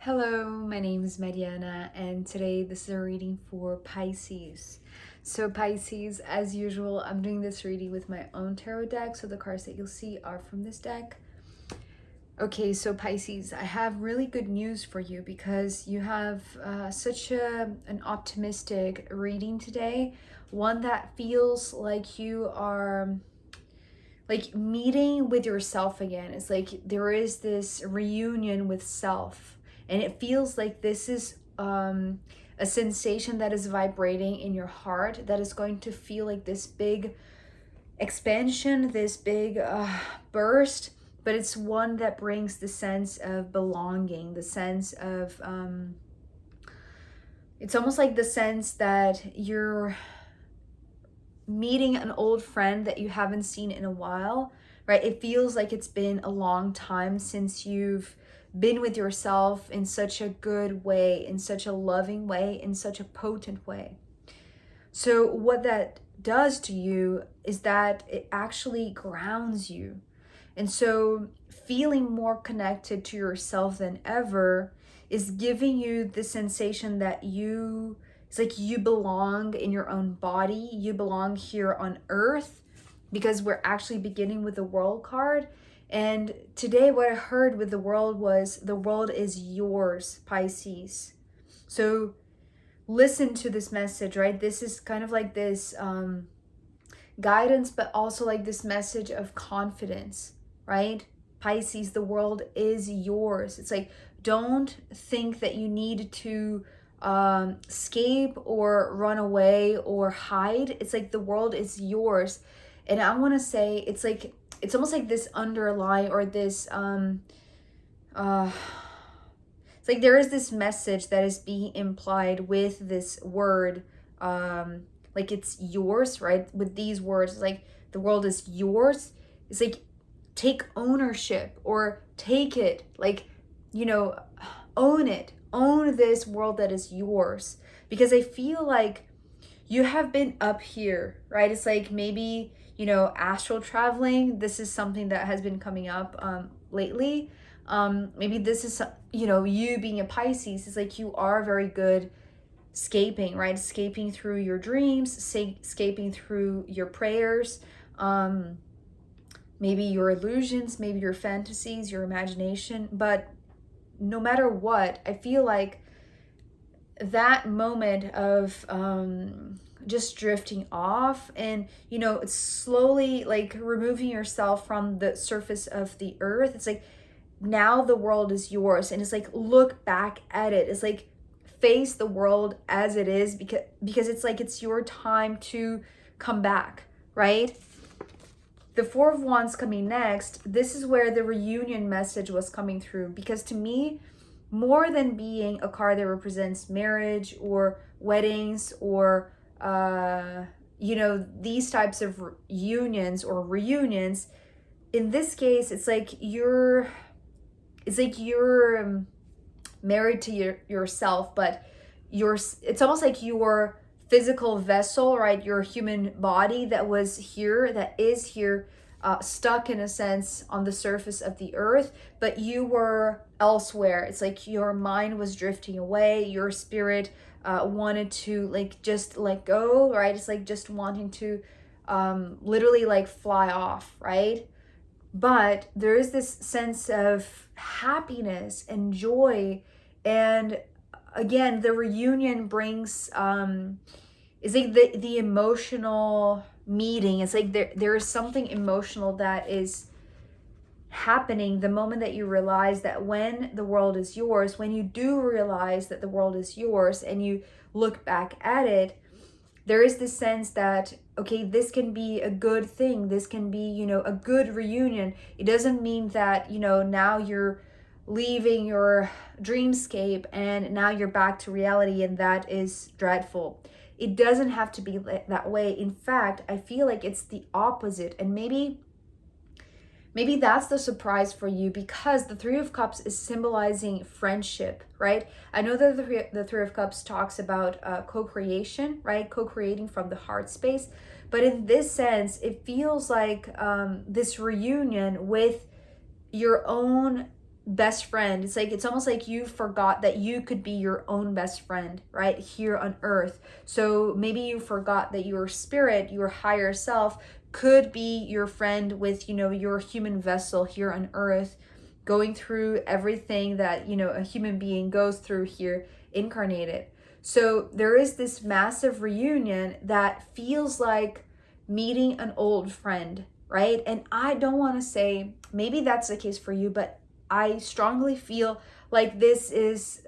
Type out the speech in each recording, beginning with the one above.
Hello, my name is Mariana, and today this is a reading for Pisces. So Pisces, as usual, I'm doing this reading with my own tarot deck, so the cards that you'll see are from this deck. Okay, so Pisces, I have really good news for you because you have such an optimistic reading today, one that feels like you are like meeting with yourself again. It's like there is this reunion with self, and it feels like this is a sensation that is vibrating in your heart, that is going to feel like this big expansion, this big burst, but it's one that brings the sense of belonging, the sense of it's almost like the sense that you're meeting an old friend that you haven't seen in a while, right? It feels like it's been a long time since you've been with yourself in such a good way, in such a loving way, in such a potent way. So what that does to you is that it actually grounds you. And so feeling more connected to yourself than ever is giving you the sensation that it's like you belong in your own body, you belong here on earth, because we're actually beginning with the world card. And today what I heard with the world was the world is yours, Pisces. So listen to this message, right? This is kind of like this guidance, but also like this message of confidence, right? Pisces, the world is yours. It's like, don't think that you need to escape or run away or hide. It's like the world is yours. And I want to say it's like, it's almost like this underlying or this it's like there is this message that is being implied with this word, like it's yours, right? With these words, it's like the world is yours. It's like take ownership or take it, like, you know, own it, own this world that is yours. Because I feel like you have been up here, right? It's like maybe, you know, astral traveling. This is something that has been coming up lately. Maybe this is, you know, you being a Pisces, it's like you are very good escaping, right? Escaping through your dreams, escaping through your prayers, maybe your illusions, maybe your fantasies, your imagination. But no matter what, I feel like that moment of just drifting off and, you know, it's slowly like removing yourself from the surface of the earth. It's like now the world is yours, and it's like look back at it. It's like face the world as it is, because it's like it's your time to come back, right? The Four of Wands coming next, this is where the reunion message was coming through, because to me, more than being a card that represents marriage or weddings or you know, these types of unions or reunions, in this case it's like you're married to yourself, but it's almost like your physical vessel, right? Your human body that is here, stuck in a sense on the surface of the earth, but you were elsewhere. It's like your mind was drifting away, your spirit wanted to like just let go, right? It's like just wanting to literally like fly off, right? But there is this sense of happiness and joy, and again the reunion brings it's like the emotional meeting. It's like there is something emotional that is happening the moment that you realize that when the world is yours, when you do realize that the world is yours and you look back at it, there is this sense that, okay, this can be a good thing. This can be, you know, a good reunion. It doesn't mean that, you know, now you're leaving your dreamscape and now you're back to reality and that is dreadful. It doesn't have to be that way. In fact, I feel like it's the opposite. And maybe that's the surprise for you, because the Three of Cups is symbolizing friendship, right? I know that the Three of Cups talks about co-creation, right? Co-creating from the heart space. But in this sense, it feels like this reunion with your own best friend. It's almost like you forgot that you could be your own best friend right here on earth. So maybe you forgot that your spirit, your higher self, could be your friend with, your human vessel here on earth, going through everything that, a human being goes through here incarnated. So there is this massive reunion that feels like meeting an old friend, right? And I don't want to say maybe that's the case for you, but I strongly feel like this is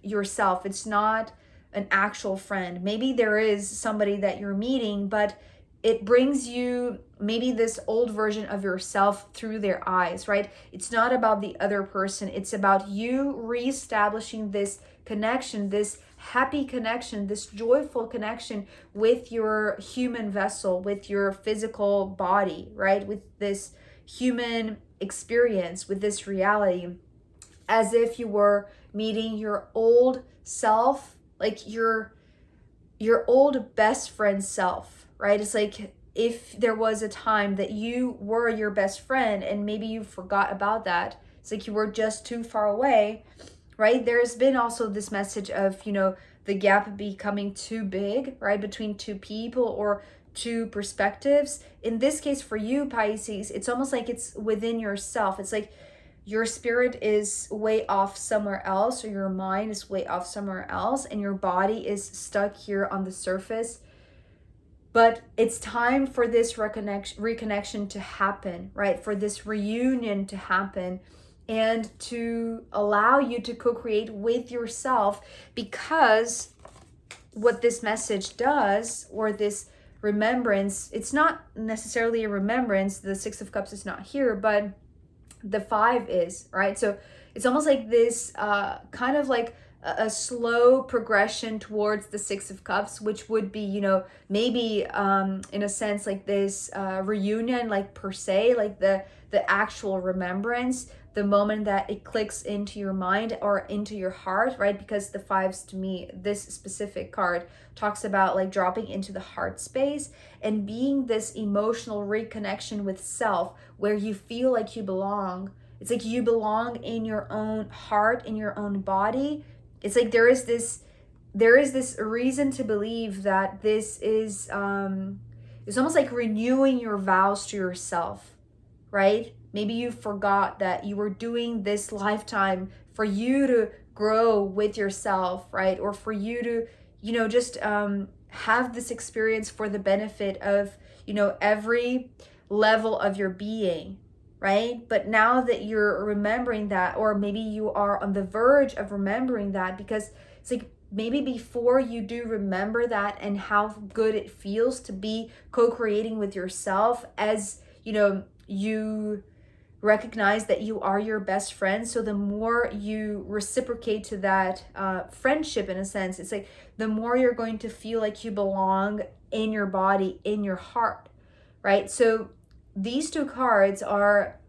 yourself. It's not an actual friend. Maybe there is somebody that you're meeting, but it brings you maybe this old version of yourself through their eyes, right? It's not about the other person. It's about you reestablishing this connection, this happy connection, this joyful connection with your human vessel, with your physical body, right? With this human experience, with this reality, as if you were meeting your old self, like your old best friend self, right? It's like if there was a time that you were your best friend and maybe you forgot about that. It's like you were just too far away, right? There's been also this message of, the gap becoming too big, right? Between two people or two perspectives. In this case for you, Pisces, it's almost like it's within yourself. It's like your spirit is way off somewhere else, or your mind is way off somewhere else, and your body is stuck here on the surface. But it's time for this reconnection to happen, right? For this reunion to happen, and to allow you to co-create with yourself. Because what this message does, or this remembrance, it's not necessarily a remembrance. The Six of Cups is not here, but the 5 is, right? So it's almost like this kind of like a slow progression towards the Six of Cups, which would be, maybe in a sense like this reunion, like per se, like the actual remembrance, the moment that it clicks into your mind or into your heart, right? Because the 5s, to me, this specific card talks about like dropping into the heart space and being this emotional reconnection with self, where you feel like you belong. It's like you belong in your own heart, in your own body. It's like there is this reason to believe that this is it's almost like renewing your vows to yourself, right? Maybe you forgot that you were doing this lifetime for you to grow with yourself, right? Or for you to, just have this experience for the benefit of, every level of your being, right? But now that you're remembering that, or maybe you are on the verge of remembering that, because it's like maybe before you do remember that and how good it feels to be co-creating with yourself, as you recognize that you are your best friend. So the more you reciprocate to that friendship, in a sense, it's like the more you're going to feel like you belong in your body, in your heart, right? So these two cards are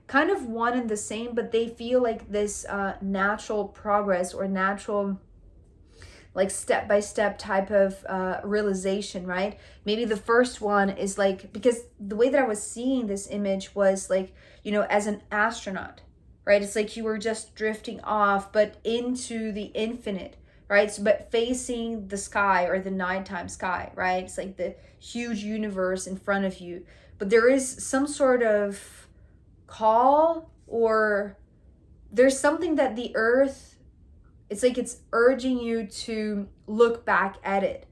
kind of one and the same, but they feel like this natural progress, or natural, like step-by-step type of realization, right? Maybe the first one is like, because the way that I was seeing this image was like, as an astronaut, right? It's like you were just drifting off, but into the infinite, right? So, but facing the sky, or the nighttime sky, right? It's like the huge universe in front of you. But there is some sort of call, or there's something that the earth, it's like it's urging you to look back at it,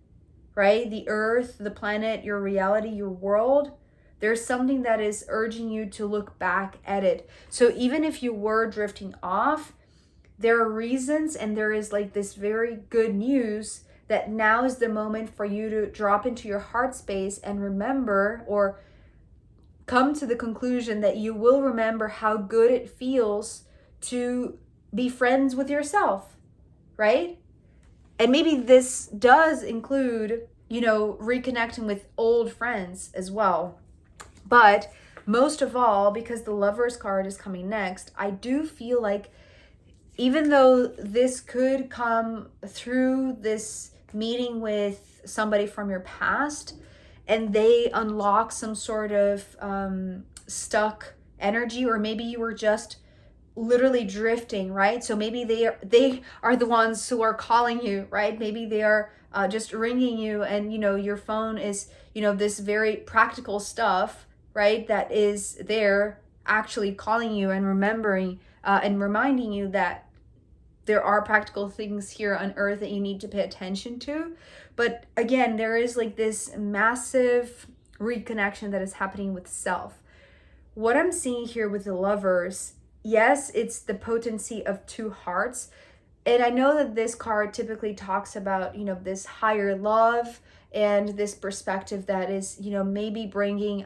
right? The earth, the planet, your reality, your world, there's something that is urging you to look back at it. So even if you were drifting off, there are reasons, and there is like this very good news that now is the moment for you to drop into your heart space and remember, or come to the conclusion that you will remember how good it feels to be friends with yourself, right? And maybe this does include, reconnecting with old friends as well. But most of all, because the Lovers card is coming next, I do feel like even though this could come through this meeting with somebody from your past, and they unlock some sort of stuck energy, or maybe you were just literally drifting, right? So maybe they are the ones who are calling you, right? Maybe they are just ringing you, and your phone is this very practical stuff, right? That is there actually calling you and remembering and reminding you that there are practical things here on earth that you need to pay attention to. But again, there is like this massive reconnection that is happening with self. What I'm seeing here with the Lovers, yes, it's the potency of two hearts. And I know that this card typically talks about, this higher love and this perspective that is, maybe bringing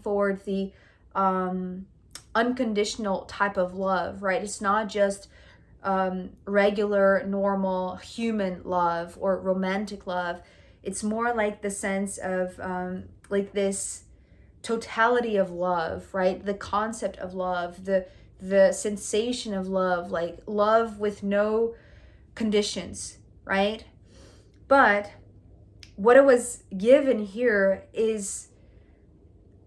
forward the unconditional type of love, right? It's not just regular, normal human love or romantic love. It's more like the sense of like this totality of love, right? The concept of love, the sensation of love, like love with no conditions, right? But what it was given here is,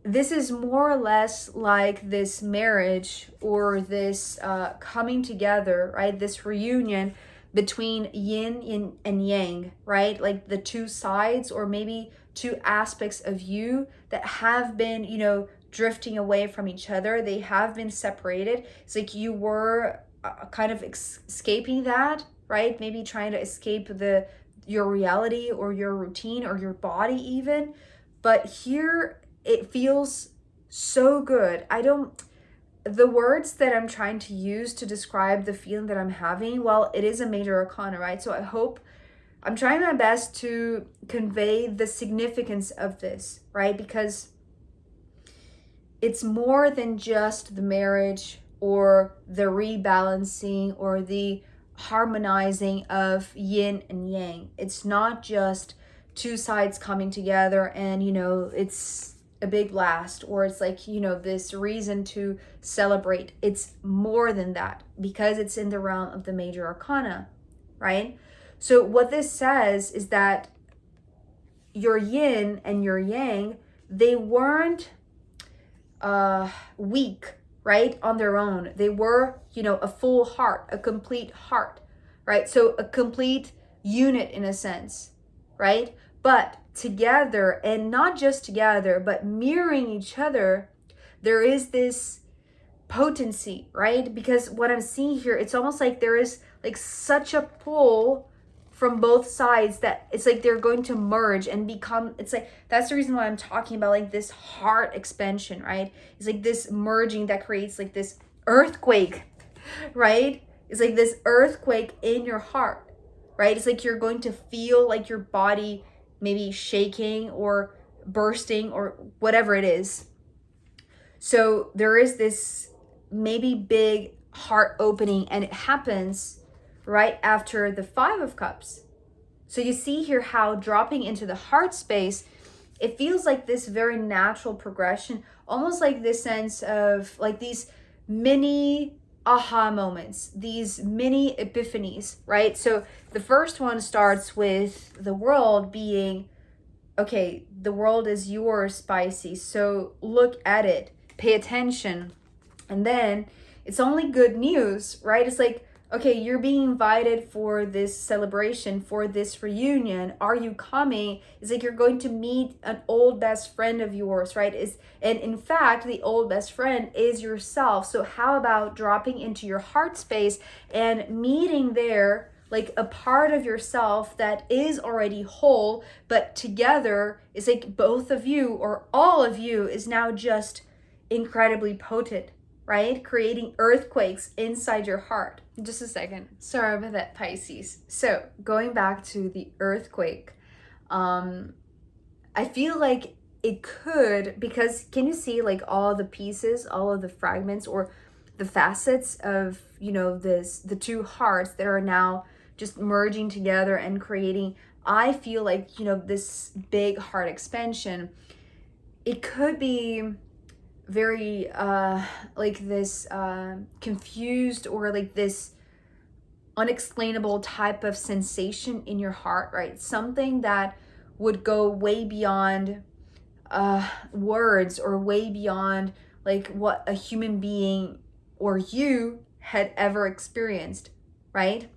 this is more or less like this marriage or this coming together, right? This reunion between yin and yang, right? Like the two sides, or maybe two aspects of you that have been, drifting away from each other. They have been separated. It's like you were kind of escaping that, right? Maybe trying to escape your reality or your routine or your body even. But here it feels so good. The words that I'm trying to use to describe the feeling that I'm having, well, it is a major arcana, right? So I'm trying my best to convey the significance of this, right? Because it's more than just the marriage or the rebalancing or the harmonizing of yin and yang. It's not just two sides coming together and, it's a big blast, or it's like, this reason to celebrate. It's more than that, because it's in the realm of the major arcana, right? So what this says is that your yin and your yang, they weren't weak, right, on their own. They were, a full heart, a complete heart, right? So a complete unit in a sense, right? But together, and not just together, but mirroring each other, there is this potency, right? Because what I'm seeing here, it's almost like there is like such a pull from both sides that it's like they're going to merge and become, it's like, that's the reason why I'm talking about like this heart expansion, right? It's like this merging that creates like this earthquake, right? It's like this earthquake in your heart, right? It's like you're going to feel like your body maybe shaking or bursting or whatever it is. So there is this maybe big heart opening, and it happens right after the 5 of Cups. So you see here how dropping into the heart space, it feels like this very natural progression, almost like this sense of like these mini aha moments, these mini epiphanies, right? So the first one starts with the world being, okay, the world is yours, Pisces, so look at it, pay attention. And then it's only good news, right? It's like, okay, you're being invited for this celebration, for this reunion. Are you coming? It's like you're going to meet an old best friend of yours, right? And in fact, the old best friend is yourself. So how about dropping into your heart space and meeting there like a part of yourself that is already whole, but together it's like both of you or all of you is now just incredibly potent, right? Creating earthquakes inside your heart. Just a second. Sorry about that, Pisces. So going back to the earthquake, I feel like it could, because can you see like all the pieces, all of the fragments or the facets of, the two hearts that are now just merging together and creating, I feel like, this big heart expansion. It could be very like this confused or like this unexplainable type of sensation in your heart, right? Something that would go way beyond words or way beyond like what a human being or you had ever experienced, right?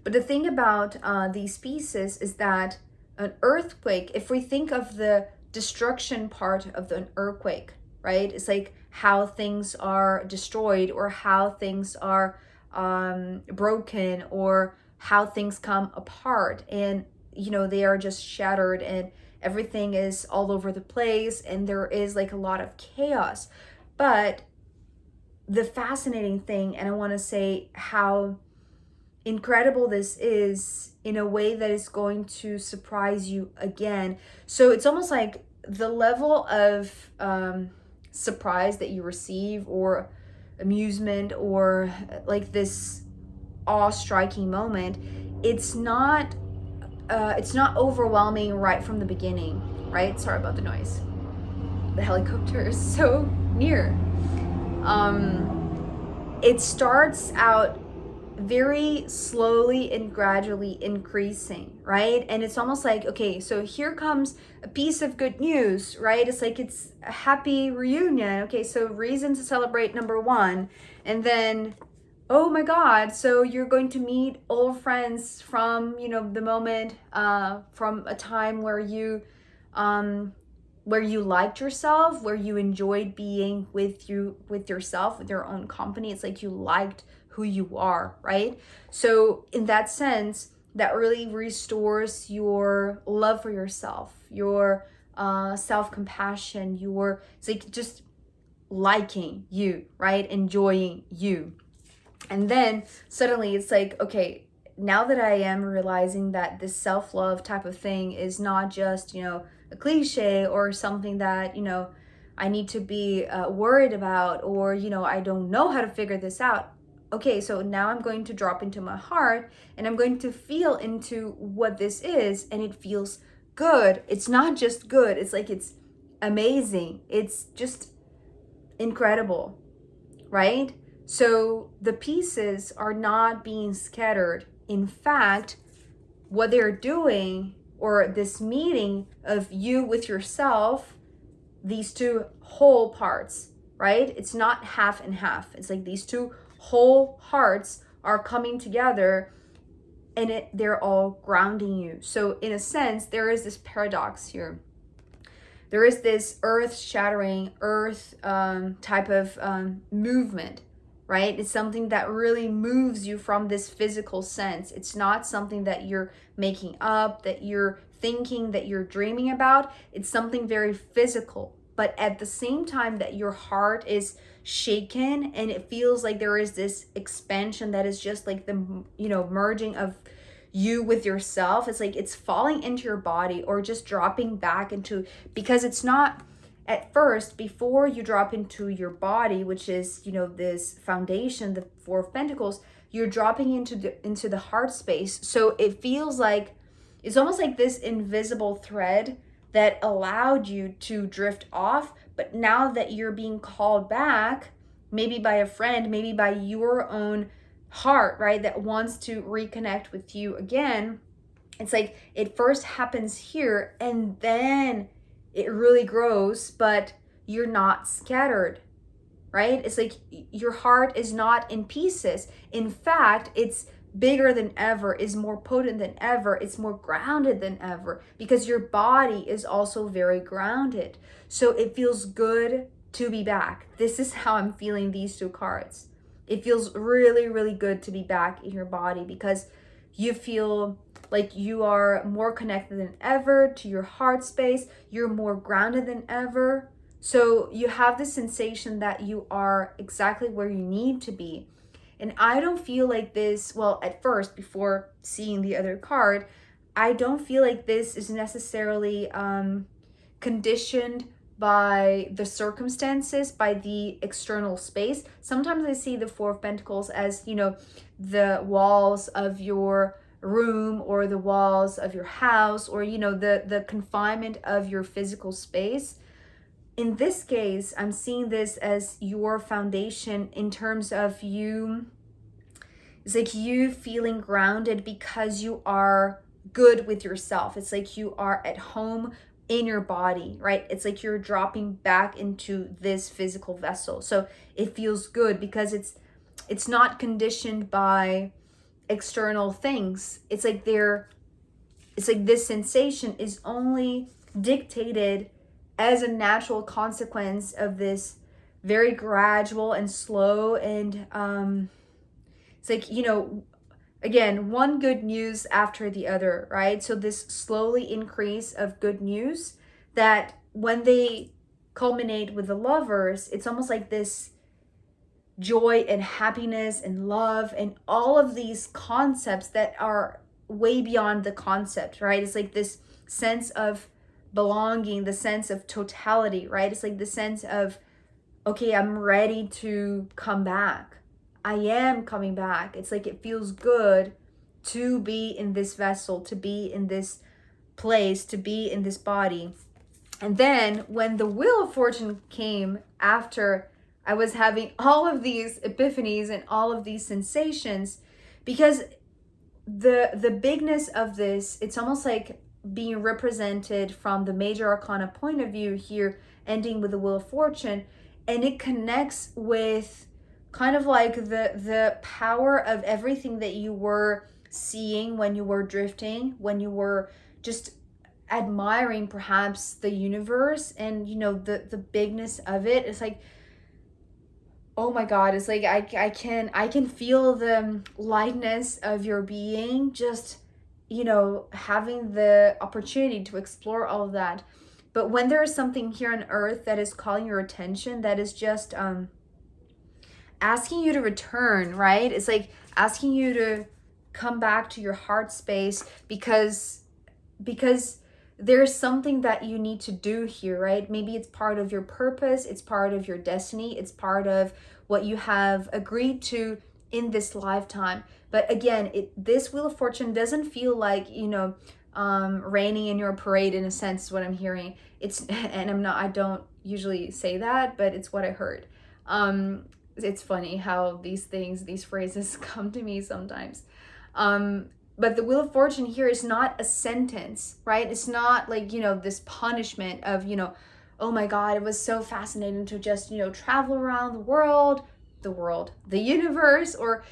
But the thing about these pieces is that an earthquake, if we think of the destruction part of an earthquake, right? It's like how things are destroyed or how things are broken or how things come apart and, you know, they are just shattered and everything is all over the place and there is like a lot of chaos. But the fascinating thing, and I want to say how incredible this is in a way that is going to surprise you again. So it's almost like the level of surprise that you receive or amusement or like this awe-striking moment, it's not overwhelming right from the beginning, right? Sorry about the noise. The helicopter is so near. It starts out very slowly and gradually increasing, right? And it's almost like, okay, so here comes a piece of good news, right? It's like it's a happy reunion. Okay, so reason to celebrate number one. And then, oh my God, so you're going to meet old friends from, you know, the moment, from a time where you liked yourself, where you enjoyed being with yourself, with your own company. It's like you liked who you are, right? So in that sense, that really restores your love for yourself, your self-compassion, it's like just liking you, right? Enjoying you. And then suddenly it's like, okay, now that I am realizing that this self-love type of thing is not just, you know, a cliche or something that, you know, I need to be worried about, or, you know, I don't know how to figure this out. Okay, so now I'm going to drop into my heart and I'm going to feel into what this is, and it feels good. It's not just good, it's like it's amazing. It's just incredible, right? So the pieces are not being scattered. In fact, what they're doing, or this meeting of you with yourself, these two whole parts, right? It's not half and half. It's like these two whole hearts are coming together and they're all grounding you. So in a sense, there is this paradox here. There is this earth-shattering, type of movement, right? It's something that really moves you from this physical sense. It's not something that you're making up, that you're thinking, that you're dreaming about. It's something very physical. But at the same time that your heart is shaken and it feels like there is this expansion that is just like the, you know, merging of you with yourself. It's like it's falling into your body or just dropping back into, because it's not at first, before you drop into your body, which is, you know, this foundation, the Four of Pentacles, you're dropping into the heart space. So it feels like it's almost like this invisible thread that allowed you to drift off. But now that you're being called back, maybe by a friend, maybe by your own heart, right, that wants to reconnect with you again, it's like it first happens here and then it really grows, but you're not scattered, right? It's like your heart is not in pieces. In fact, it's bigger than ever, is more potent than ever, it's more grounded than ever, because your body is also very grounded. So it feels good to be back. This is how I'm feeling these two cards. It feels really, really good to be back in your body, because you feel like you are more connected than ever to your heart space. You're more grounded than ever. So you have the sensation that you are exactly where you need to be. And I don't feel like this, well, at first, before seeing the other card, I don't feel like this is necessarily conditioned by the circumstances, by the external space. Sometimes I see the Four of Pentacles as, you know, the walls of your room or the walls of your house, or, you know, the confinement of your physical space. In this case, I'm seeing this as your foundation in terms of you. It's like you feeling grounded because you are good with yourself. It's like you are at home in your body, right? It's like you're dropping back into this physical vessel. So it feels good because it's not conditioned by external things. It's like this sensation is only dictated as a natural consequence of this very gradual and slow and it's like, again, one good news after the other, right? So this slowly increase of good news that when they culminate with the lovers, it's almost like this joy and happiness and love and all of these concepts that are way beyond the concept, right? It's like this sense of belonging, the sense of totality, right? It's like the sense of, okay, I'm ready to come back. I am coming back. It's like it feels good to be in this vessel, to be in this place, to be in this body. And then when the Wheel of Fortune came after I was having all of these epiphanies and all of these sensations, because the bigness of this, it's almost like being represented from the major arcana point of view here, ending with the Wheel of Fortune, and it connects with kind of like the power of everything that you were seeing when you were drifting, when you were just admiring perhaps the universe and the bigness of it. It's like, oh my God, it's like I can feel the lightness of your being, just having the opportunity to explore all of that. But when there is something here on earth that is calling your attention, that is just asking you to return, right? It's like asking you to come back to your heart space because there's something that you need to do here, right? Maybe it's part of your purpose, it's part of your destiny, it's part of what you have agreed to in this lifetime. But again, this Wheel of Fortune doesn't feel like, raining in your parade, in a sense, is what I'm hearing. And I don't usually say that, but it's what I heard. It's funny how these phrases come to me sometimes. But the Wheel of Fortune here is not a sentence, right? It's not like, this punishment of, oh my God, it was so fascinating to just, travel around the universe, or,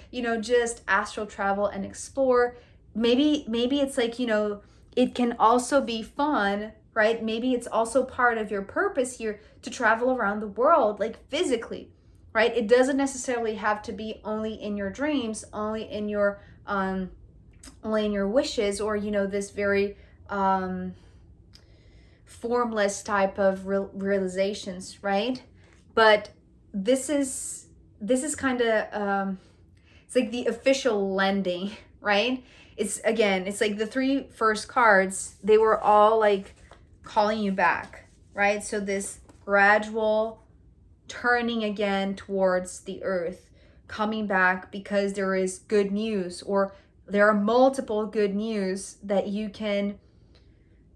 just astral travel and explore. Maybe it's like, it can also be fun, right? Maybe it's also part of your purpose here to travel around the world, like physically, right? It doesn't necessarily have to be only in your dreams, only in your wishes, or this very formless type of realizations, right? But this is kind of it's like the official lending, right? It's like the three first cards, they were all like calling you back, right? So this gradual turning again towards the earth, coming back because there is good news, or there are multiple good news that you can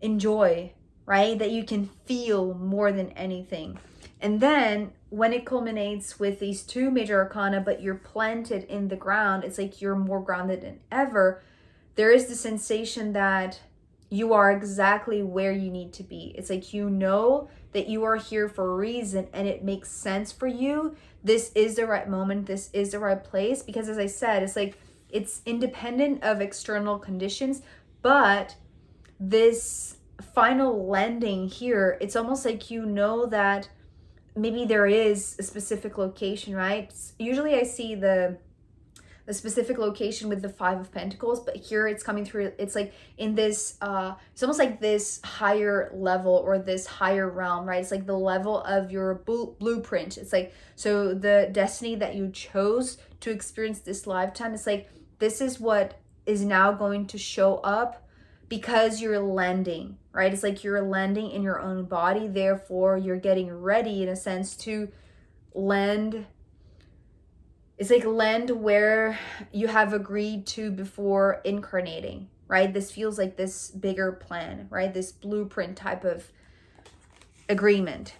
enjoy, right? That you can feel more than anything. And then when it culminates with these two major arcana, but you're planted in the ground, it's like you're more grounded than ever. There is the sensation that you are exactly where you need to be. It's like that you are here for a reason, and it makes sense for you. This is the right moment. This is the right place. Because as I said, it's like it's independent of external conditions. But this final landing here, it's almost like that maybe there is a specific location, right? Usually I see the specific location with the Five of Pentacles, but here it's coming through, it's like in this it's almost like this higher level, or this higher realm, right? It's like the level of your blueprint. It's like, so the destiny that you chose to experience this lifetime, it's like this is what is now going to show up because you're landing, right? It's like you're landing in your own body, therefore you're getting ready in a sense to land. It's like land where you have agreed to before incarnating, right? This feels like this bigger plan, right? This blueprint type of agreement.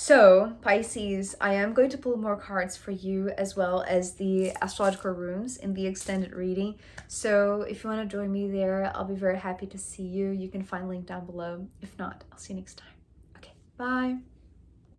So, Pisces, I am going to pull more cards for you as well as the astrological rooms in the extended reading. So, if you want to join me there, I'll be very happy to see you. You can find link down below. If not, I'll see you next time. Okay, bye.